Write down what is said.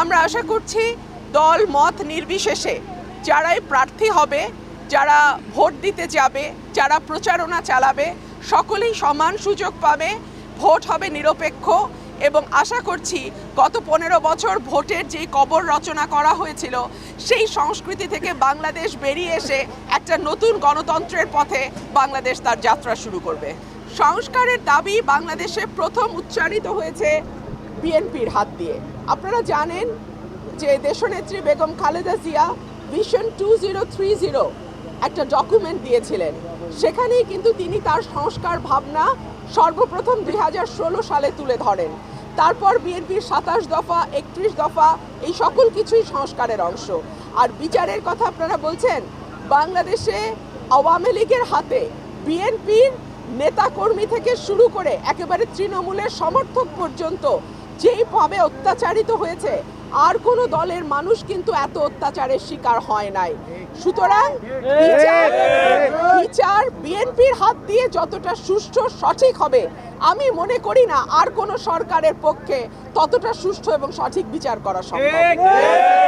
আমরা আশা করছি দল মত নির্বিশেষে যারাই প্রার্থী হবে, যারা ভোট দিতে যাবে, যারা প্রচারণা চালাবে, সকলেই সমান সুযোগ পাবে। ভোট হবে নিরপেক্ষ এবং আশা করছি গত 15 বছর ভোটের যেই কবর রচনা করা হয়েছিল সেই সংস্কৃতি থেকে বাংলাদেশ বেরিয়ে এসে একটা নতুন গণতন্ত্রের পথে বাংলাদেশ তার যাত্রা শুরু করবে। সংস্কারের দাবি বাংলাদেশে প্রথম উচ্চারিত হয়েছে বিএনপির হাত দিয়ে। আপনারা জানেন যে দেশনেত্রী বেগম খালেদা জিয়া ভিশন 2030 একটা ডকুমেন্ট দিয়েছিলেন, সেখানেই কিন্তু তিনি তার সংস্কার ভাবনা সর্বপ্রথম 2016 সালে তুলে ধরেন। তারপর বিএনপির 27 দফা, 31 দফা এই সকল কিছুই সংস্কারের অংশ। আর বিচারের কথা আপনারা বলছেন, বাংলাদেশে আওয়ামী লীগের হাতে বিএনপির নেতাকর্মী থেকে শুরু করে একেবারে তৃণমূলের সমর্থক পর্যন্ত যেইভাবে অত্যাচারিত হয়েছে, আর কোনো দলের মানুষ কিন্তু এত অত্যাচারের শিকার হয় নাই। সুতরাং বিচার বিএনপির হাত দিয়ে যতটা সুষ্ঠু সঠিক হবে, আমি মনে করি না আর কোনো সরকারের পক্ষে ততটা সুষ্ঠু এবং সঠিক বিচার করা সম্ভব।